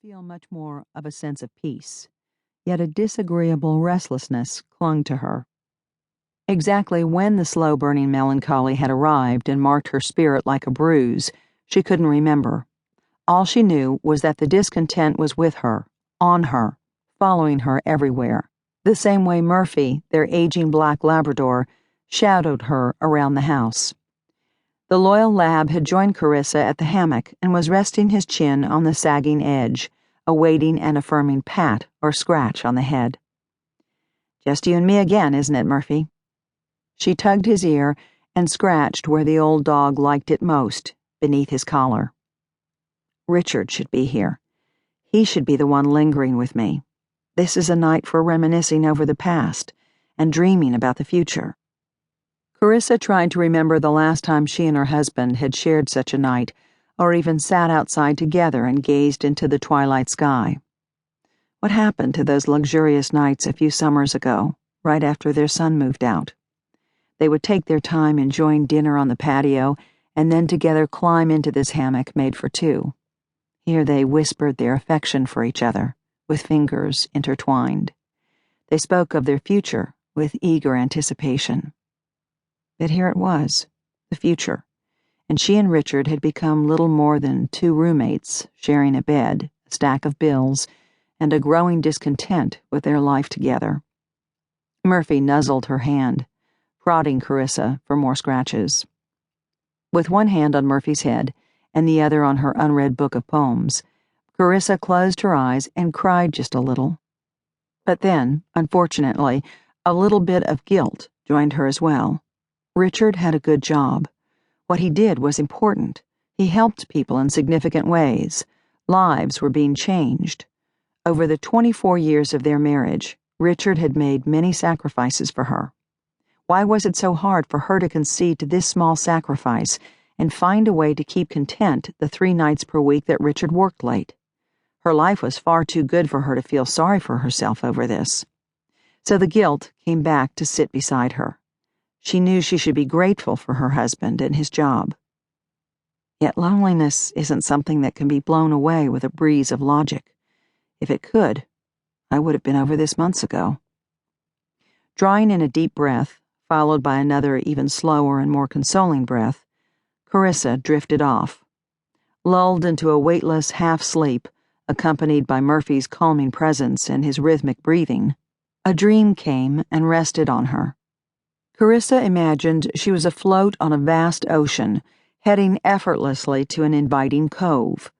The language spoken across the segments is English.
feel much more of a sense of peace, yet a disagreeable restlessness clung to her. Exactly when the slow-burning melancholy had arrived and marked her spirit like a bruise, she couldn't remember. All she knew was that the discontent was with her, on her, following her everywhere, the same way Murphy, their aging black Labrador, shadowed her around the house. The loyal lab had joined Carissa at the hammock and was resting his chin on the sagging edge, awaiting an affirming pat or scratch on the head. "Just you and me again, isn't it, Murphy?" She tugged his ear and scratched where the old dog liked it most, beneath his collar. "Richard should be here. He should be the one lingering with me. This is a night for reminiscing over the past and dreaming about the future." Carissa tried to remember the last time she and her husband had shared such a night, or even sat outside together and gazed into the twilight sky. What happened to those luxurious nights a few summers ago, right after their son moved out? They would take their time enjoying dinner on the patio and then together climb into this hammock made for two. Here they whispered their affection for each other, with fingers intertwined. They spoke of their future with eager anticipation. But here it was, the future, and she and Richard had become little more than two roommates, sharing a bed, a stack of bills, and a growing discontent with their life together. Murphy nuzzled her hand, prodding Carissa for more scratches. With one hand on Murphy's head and the other on her unread book of poems, Carissa closed her eyes and cried just a little. But then, unfortunately, a little bit of guilt joined her as well. Richard had a good job. What he did was important. He helped people in significant ways. Lives were being changed. Over the 24 years of their marriage, Richard had made many sacrifices for her. Why was it so hard for her to concede to this small sacrifice and find a way to keep content the 3 nights per week that Richard worked late? Her life was far too good for her to feel sorry for herself over this. So the guilt came back to sit beside her. She knew she should be grateful for her husband and his job. Yet loneliness isn't something that can be blown away with a breeze of logic. If it could, I would have been over this months ago. Drawing in a deep breath, followed by another even slower and more consoling breath, Carissa drifted off. Lulled into a weightless half-sleep, accompanied by Murphy's calming presence and his rhythmic breathing, a dream came and rested on her. Carissa imagined she was afloat on a vast ocean, heading effortlessly to an inviting cove.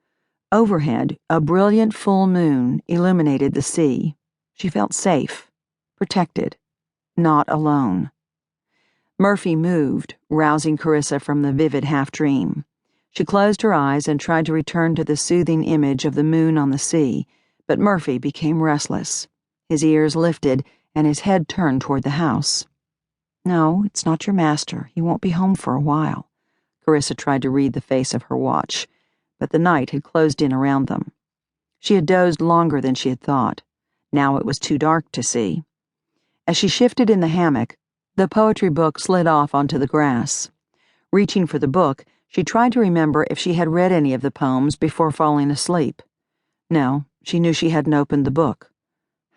Overhead, a brilliant full moon illuminated the sea. She felt safe, protected, not alone. Murphy moved, rousing Carissa from the vivid half-dream. She closed her eyes and tried to return to the soothing image of the moon on the sea, but Murphy became restless. His ears lifted and his head turned toward the house. "No, it's not your master. He won't be home for a while." Carissa tried to read the face of her watch, but the night had closed in around them. She had dozed longer than she had thought. Now it was too dark to see. As she shifted in the hammock, the poetry book slid off onto the grass. Reaching for the book, she tried to remember if she had read any of the poems before falling asleep. No, she knew she hadn't opened the book.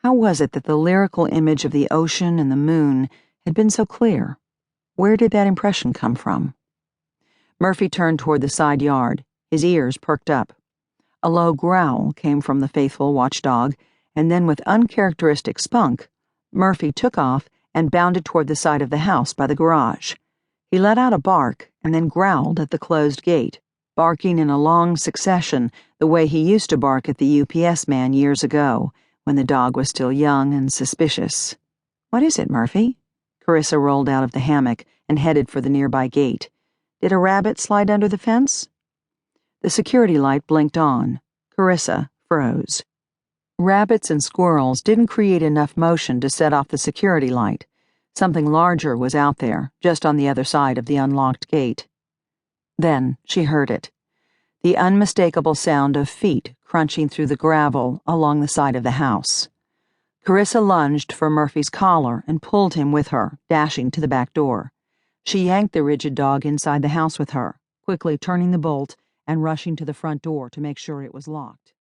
How was it that the lyrical image of the ocean and the moon had been so clear? Where did that impression come from? Murphy turned toward the side yard, his ears perked up. A low growl came from the faithful watchdog, and then with uncharacteristic spunk, Murphy took off and bounded toward the side of the house by the garage. He let out a bark and then growled at the closed gate, barking in a long succession the way he used to bark at the UPS man years ago, when the dog was still young and suspicious. "What is it, Murphy?" Carissa rolled out of the hammock and headed for the nearby gate. Did a rabbit slide under the fence? The security light blinked on. Carissa froze. Rabbits and squirrels didn't create enough motion to set off the security light. Something larger was out there, just on the other side of the unlocked gate. Then she heard it. The unmistakable sound of feet crunching through the gravel along the side of the house. Carissa lunged for Murphy's collar and pulled him with her, dashing to the back door. She yanked the rigid dog inside the house with her, quickly turning the bolt and rushing to the front door to make sure it was locked.